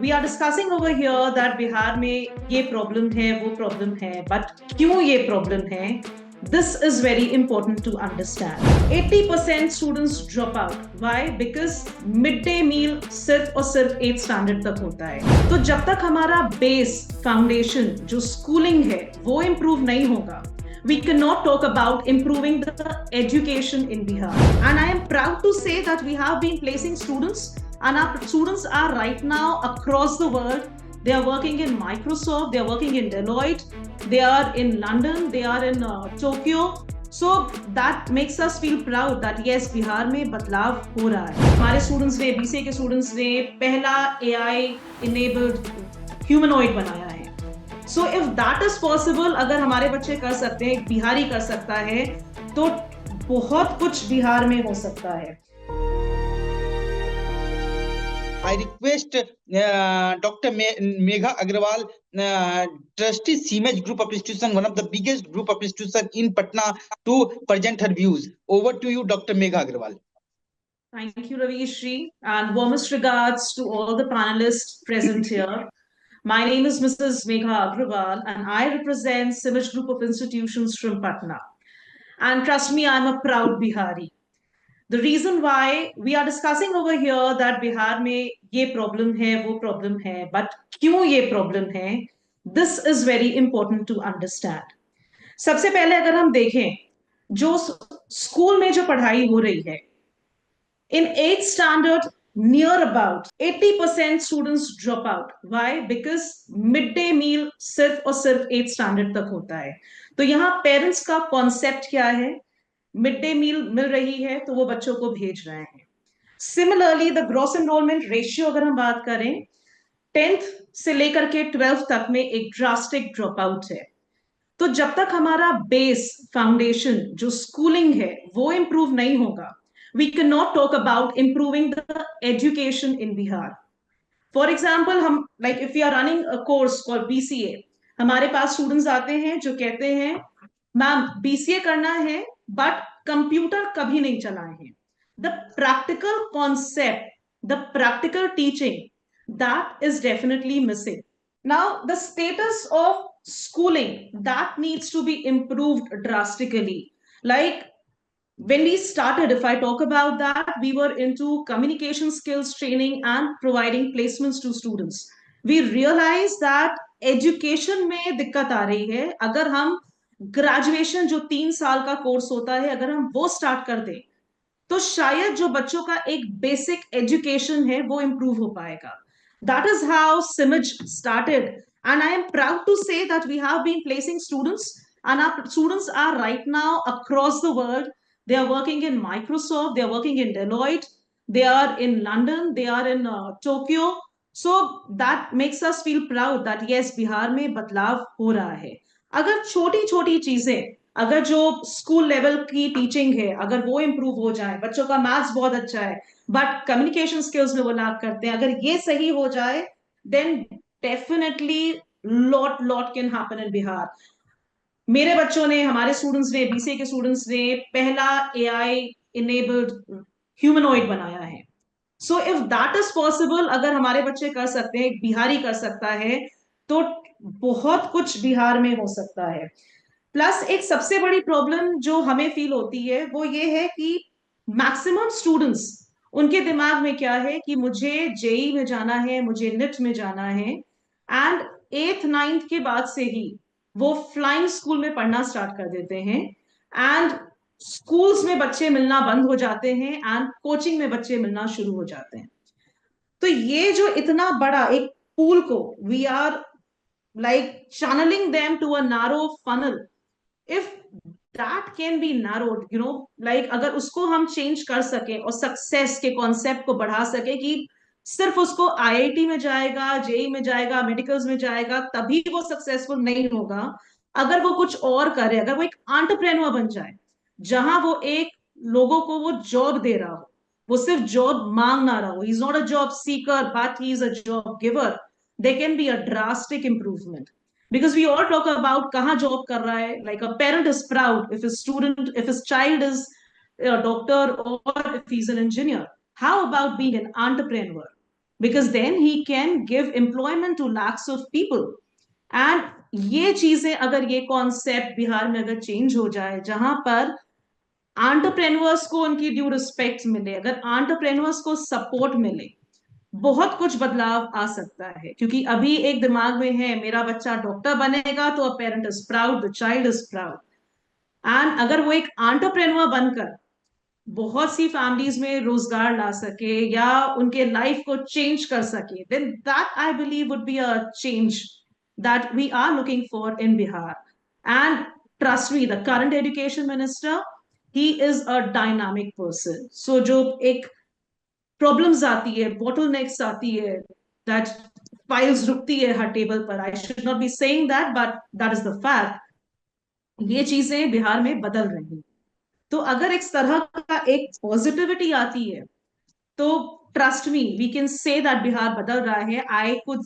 We are discussing over here that Bihar में ये problem है वो प्रॉब्लम है बट क्यों ये प्रॉब्लम है This is very important to understand. 80% students drop out. Why? Because midday meal सिर्फ और सिर्फ 8th standard तक होता है. तो जब तक हमारा base foundation जो schooling है वो improve नहीं होगा, we cannot talk about improving the education in Bihar. And I am proud to say that we have been placing students, and our students are right now across the world. They are working in Microsoft, they are working in Deloitte, they are in London, they are in Tokyo. So that makes us feel proud that yes, Bihar में बदलाव हो रहा है. हमारे students ने, BCA के students ने पहला AI enabled humanoid बनाया है. So if that is possible, अगर हमारे बच्चे कर सकते हैं, बिहारी कर सकता है, तो बहुत कुछ बिहार में हो सकता है. I request Dr. Megha Agrawal, trustee CIMAGE Group of Institutions, one of the biggest group of institutions in Patna, to present her views. Over to you, Dr. Megha Agrawal. Thank you, Ravishri, and warmest regards to all the panelists present here. My name is Mrs. Megha Agrawal, and I represent CIMAGE Group of Institutions from Patna. And trust me, I'm a proud Bihari. The reason why we are discussing over here that Bihar में ये problem है वो problem है but क्यों ये problem है this is very important to understand. सबसे पहले अगर हम देखें जो स्कूल में जो पढ़ाई हो रही है in 8th standard near about 80% students drop out. Why? Because midday meal सिर्फ और सिर्फ 8th standard तक होता है. तो यहाँ पेरेंट्स का कॉन्सेप्ट क्या है? मिड डे मील मिल रही है तो वो बच्चों को भेज रहे हैं. Similarly the gross enrolment ratio अगर हम बात करें 10th से लेकर के 12th तक में एक ड्रास्टिक ड्रॉप आउट है. तो जब तक हमारा बेस फाउंडेशन जो स्कूलिंग है वो इंप्रूव नहीं होगा, we cannot talk about improving the education in Bihar. For example, हम like if we are running a course called BCA, हमारे पास स्टूडेंट्स आते हैं जो कहते हैं मैम BCA करना है बट कंप्यूटर कभी नहीं चलाए हैं. The practical concept, the practical teaching, that is definitely missing. Now the status of schooling that needs to be improved drastically. Like when we started, if I talk about that, we were into communication skills training and providing placements to students. We realized that education में दिक्कत आ रही है. अगर हम graduation जो 3 साल का course होता है अगर हम वो स्टार्ट कर दें तो शायद जो बच्चों का एक बेसिक एजुकेशन है वो इंप्रूव हो पाएगा. That is how CIMAGE started, and I am proud to say that we have been placing students, and our students are right now across the world. They are working in Microsoft, they are working in Deloitte, they are in London, they are in Tokyo. So that makes us feel proud that yes, Bihar में बदलाव हो रहा है. अगर छोटी छोटी चीजें, अगर जो स्कूल लेवल की टीचिंग है अगर वो इंप्रूव हो जाए, बच्चों का मैथ्स बहुत अच्छा है बट कम्युनिकेशन स्किल्स में वो लैक करते हैं, अगर ये सही हो जाए then definitely lot can happen in Bihar. मेरे बच्चों ने, हमारे स्टूडेंट्स ने, बीसीए के स्टूडेंट्स ने पहला AI enabled humanoid बनाया है. So if that is possible, अगर हमारे बच्चे कर सकते हैं, बिहारी कर सकता है, तो बहुत कुछ बिहार में हो सकता है. प्लस एक सबसे बड़ी प्रॉब्लम जो हमें फील होती है वो ये है कि मैक्सिमम स्टूडेंट्स, उनके दिमाग में क्या है कि मुझे जेई में जाना है, मुझे निट में जाना है, एंड 8th 9th के बाद से ही वो फ्लाइंग स्कूल में पढ़ना स्टार्ट कर देते हैं एंड स्कूल्स में बच्चे मिलना बंद हो जाते हैं एंड कोचिंग में बच्चे मिलना शुरू हो जाते हैं. तो ये जो इतना बड़ा एक पूल को we are like channeling them to a narrow funnel, if that can be narrowed, you know, like अगर उसको हम चेंज कर सके और सक्सेस के कॉन्सेप्ट को बढ़ा सके कि सिर्फ उसको IIT में जाएगा, जेई में जाएगा, मेडिकल्स में जाएगा तभी वो सक्सेसफुल नहीं होगा. अगर वो कुछ और करे, अगर वो एक एंटरप्रेन्योर बन जाए जहां वो एक लोगों को वो जॉब दे रहा हो, वो सिर्फ जॉब मांग ना रहा हो, he is not a job seeker but he is a job giver, there can be a drastic improvement. Because we all talk about kahan job kar raha hai, like a parent is proud if his student, if his child is a doctor or if he's an engineer. How about being an entrepreneur? because then he can give employment to lakhs of people. And ये चीजें, अगर ये concept Bihar में अगर change हो जाए, जहां पर एंटरप्रेन्योर्स को उनकी ड्यू रिस्पेक्ट मिले, अगर एंटरप्रेन्योर्स को सपोर्ट मिले, बहुत कुछ बदलाव आ सकता है। क्योंकि अभी एक दिमाग में है, मेरा बच्चा डॉक्टर बनेगा तो a parent is proud, the child is proud. And अगर वो एक एंटरप्रेन्योर बनकर बहुत सी फैमिलीज में रोजगार ला सके या उनके लाइफ को चेंज कर सके, then that I believe would be a change that we are looking for in Bihar. And trust me, the current education minister, he is a dynamic person. So जो एक प्रॉब्लम्स आती है, बॉटलनेक्स आती है, that files रुकती है हर table पर, I should not be saying that, but that is the fact, ये चीजें बिहार में बदल रही हैं। तो अगर इस तरह का एक पॉजिटिविटी आती है, तो trust me, we can say that Bihar बदल रहा है। I could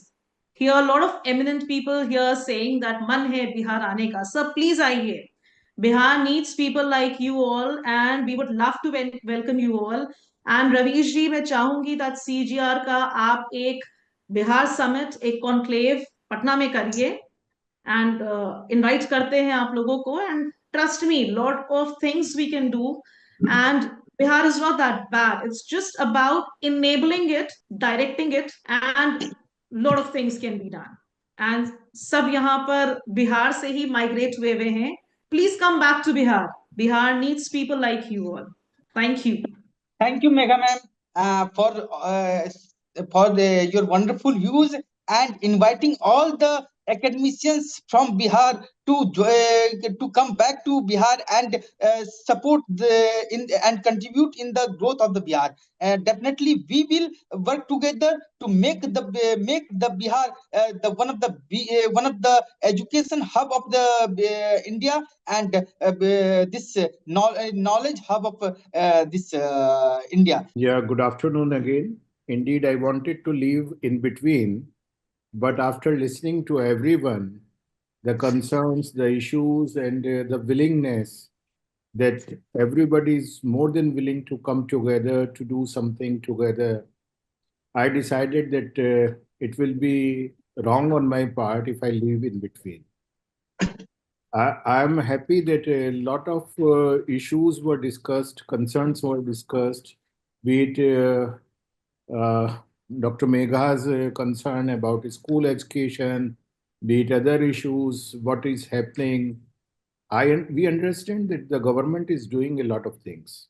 hear lot of eminent people here saying that मन है बिहार आने का, सब प्लीज आइए। Bihar needs people like you all and we would love to welcome you all. And Ravish ji, मैं चाहूंगी दैट सीजीआर का आप एक बिहार समिट, एक कॉन्क्लेव पटना में करिए, एंड इनवाइट करते हैं आप लोगों को। And trust me, lot of things we can do, and Bihar is not that bad, it's just about enabling it, directing it, and lot of things can be done. And सब यहाँ पर बिहार से ही माइग्रेट हुए हैं। Please come back to Bihar, Bihar needs people like you all. Thank you. Thank you, Megha ma'am, for your wonderful views and inviting all the academicians from Bihar to come back to Bihar and support and contribute in the growth of the Bihar. Definitely, we will work together to make the Bihar one of the education hub of the India, and this knowledge hub of this India. Yeah, good afternoon again. Indeed, I wanted to live in between, but after listening to everyone, the concerns, the issues, and the willingness that everybody is more than willing to come together to do something together, I decided that it will be wrong on my part if I live in between. I'm happy that a lot of issues were discussed, concerns were discussed, be it Dr. Megha's concern about school education, be it other issues, what is happening. We understand that the government is doing a lot of things,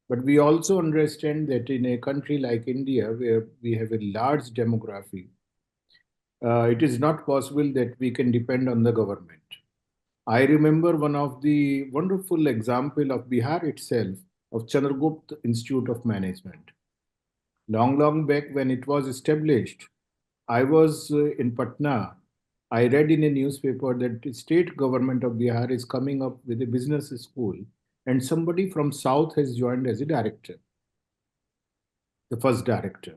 but we also understand that in a country like India, where we have a large demography, it is not possible that we can depend on the government. I remember one of the wonderful example of Bihar itself, of Chandragupta Institute of Management. Long back when it was established, I was in Patna. I read in a newspaper that the state government of Bihar is coming up with a business school, and somebody from South has joined as a director, the first director.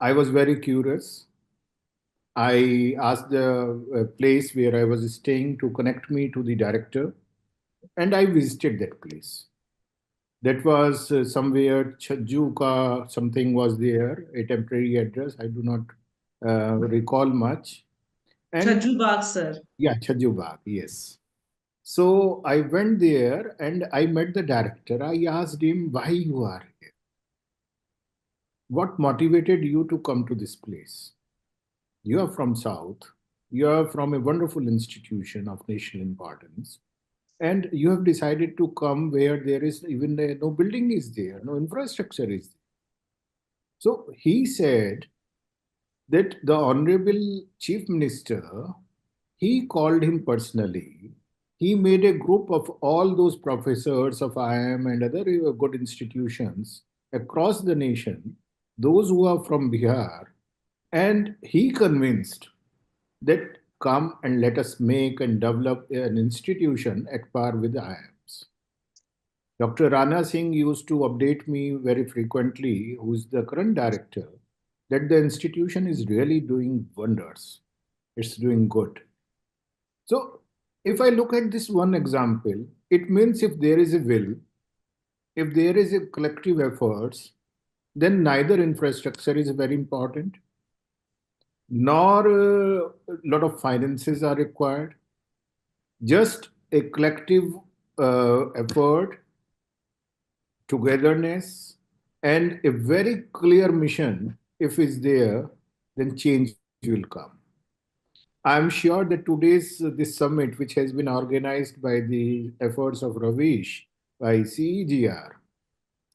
I was very curious. I asked the place where I was staying to connect me to the director, and I visited that place. That was somewhere Chhajju ka something was there, a temporary address. I do not recall much. And Chhajju Bagh, sir. Yeah, Chhajju Bagh, yes. So I went there and I met the director. I asked him, why you are here? What motivated you to come to this place? You are from South. You are from a wonderful institution of national importance. And you have decided to come where there is even no building is there, no infrastructure is there. So he said that the Honorable Chief Minister, he called him personally. He made a group of all those professors of IIM and other good institutions across the nation, those who are from Bihar, and he convinced that come and let us make and develop an institution at par with the IIMs. Dr. Rana Singh used to update me very frequently, who is the current director, that the institution is really doing wonders. It's doing good. So if I look at this one example, it means if there is a will, if there is a collective efforts, then neither infrastructure is very important, nor a lot of finances are required. Just a collective effort, togetherness, and a very clear mission. If it's there, then change will come. I'm sure that today's this summit, which has been organized by the efforts of Ravish by CEGR,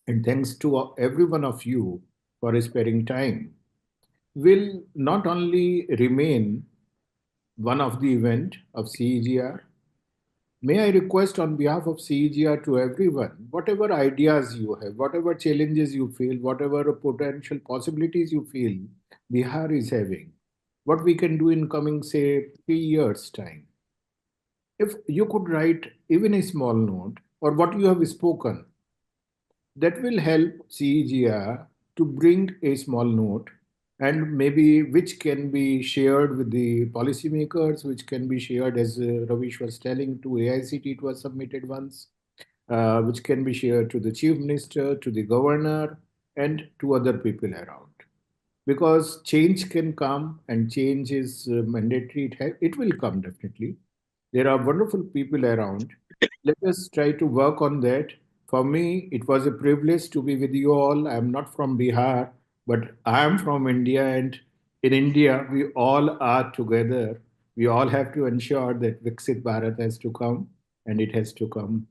and thanks to every one of you for sparing time, will not only remain one of the event of CEGR. May I request on behalf of CEGR to everyone, whatever ideas you have, whatever challenges you feel, whatever potential possibilities you feel Bihar is having, what we can do in coming, say, 3 years' time. If you could write even a small note or what you have spoken, that will help CEGR to bring a small note and maybe which can be shared with the policymakers, which can be shared, as Ravish was telling, to AICT. It was submitted once, which can be shared to the chief minister, to the governor, and to other people around. Because change can come and change is mandatory. It will come definitely. There are wonderful people around. Let us try to work on that. For me, it was a privilege to be with you all. I'm not from Bihar, but I am from India. And in India, we all are together. We all have to ensure that Viksit Bharat has to come, and it has to come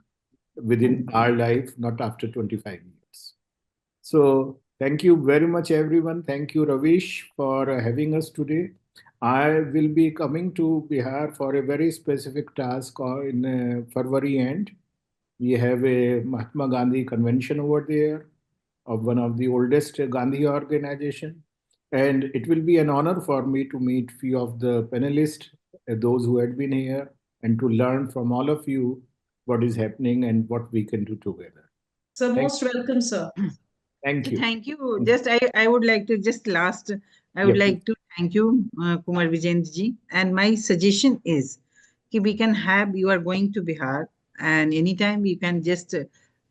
within our life, not after 25 years. So thank you very much, everyone. Thank you, Ravish, for having us today. I will be coming to Bihar for a very specific task in February end. We have a Mahatma Gandhi convention over there of one of the oldest Gandhi organization. And it will be an honor for me to meet few of the panelists, those who had been here, and to learn from all of you what is happening and what we can do together. So most welcome, sir. Thank you. Thank you. Just I would like to just last, I would Yeah, like to thank you, Kumar Vijayendra ji. And my suggestion is that we can have, you are going to Bihar, and anytime you can just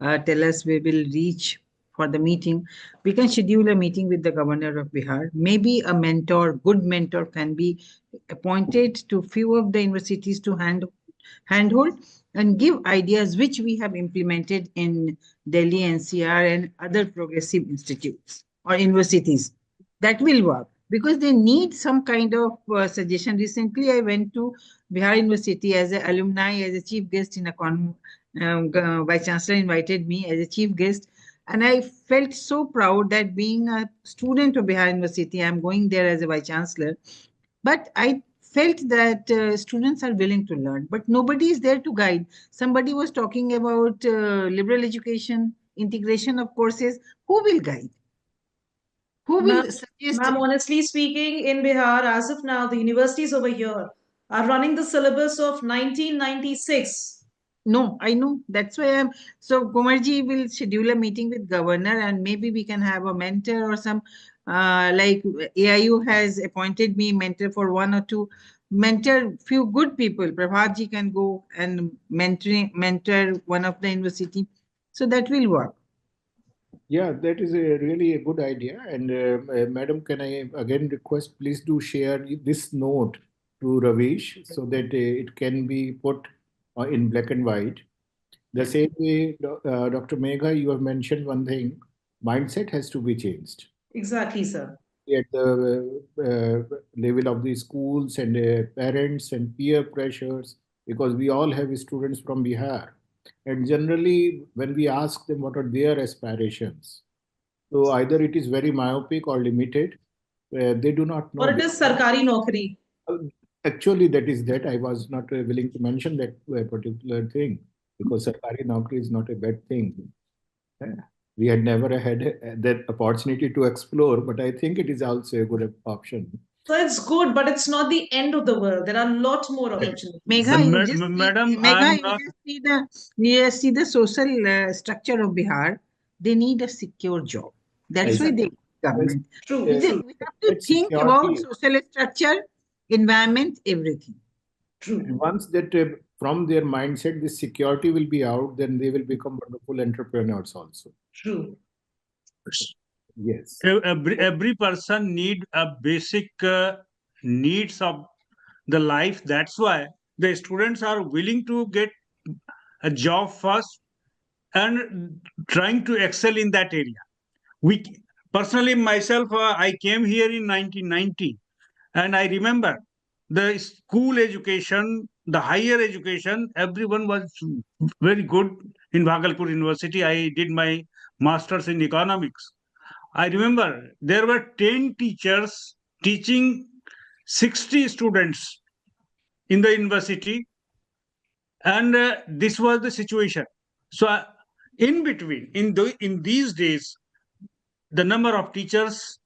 tell us, we will reach for the meeting. We can schedule a meeting with the governor of Bihar. Maybe a mentor, good mentor can be appointed to few of the universities to handhold and give ideas which we have implemented in Delhi NCR and other progressive institutes or universities. That will work because they need some kind of suggestion. Recently, I went to Bihar University as an alumni, as a chief guest in a Vice Chancellor invited me as a chief guest. And I felt so proud that being a student of Bihar University, I'm going there as a Vice Chancellor. But I felt that students are willing to learn, but nobody is there to guide. Somebody was talking about liberal education, integration of courses. Who will guide? Who will suggest? Ma'am, honestly speaking, in Bihar, as of now, the universities over here are running the syllabus of 1996. No, I know. That's why I'm. So Kumarji will schedule a meeting with governor, and maybe we can have a mentor or some. Like AIU has appointed me mentor for one or two. Mentor few good people. Prabhatji can go and mentor one of the university. So that will work. yeah, that is really a good idea. And Madam, can I again request, please do share this note to Ravish so that it can be put in black and white. The same way, Dr. Megha, you have mentioned one thing, mindset has to be changed Exactly, sir. at the level of the schools and parents and peer pressures, because we all have students from Bihar. And generally, when we ask them what are their aspirations, so either it is very myopic or limited, they do not know. Or it is sarkari naukri. Actually, that is that. I was not willing to mention that particular thing because sarkari naukri is not a bad thing. We had never had that opportunity to explore, but I think it is also a good option. So it's good, but it's not the end of the world. There are a lot more opportunities. Megha, you just Madam, Megha, I'm you not. just see the social structure of Bihar. They need a secure job. That's why they government. True, We true, have to think about social structure, environment, everything. true. And once that from their mindset, this security will be out, then they will become wonderful entrepreneurs also. True. Yes. Every person need a basic needs of the life. That's why the students are willing to get a job first and trying to excel in that area. We personally myself, I came here in 1990, and I remember the school education, the higher education, everyone was very good in Bhagalpur University. I did my masters in economics. I remember there were 10 teachers teaching 60 students in the university, and this was the situation. So in between, in these days, the number of teachers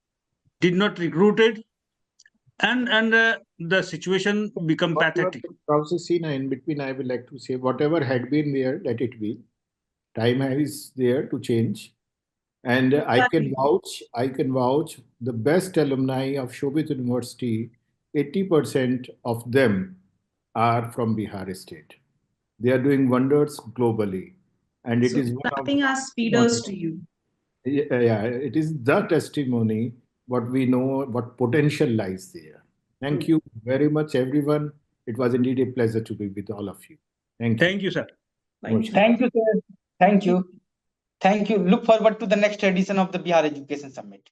did not recruited, and the situation become pathetic. Professor Sina, in between, I would like to say, whatever had been there, let it be. Time is there to change. And I can vouch the best alumni of Shobit University, 80% of them are from Bihar state. They are doing wonders globally. And it So is one of acting as feeders to you. yeah, it is the testimony what we know, what potential lies there. Thank you very much, everyone. It was indeed a pleasure to be with all of you. Thank you. Thank you, sir. Thank you. Thank you, sir. Thank you. Thank you. Look forward to the next edition of the Bihar Education Summit.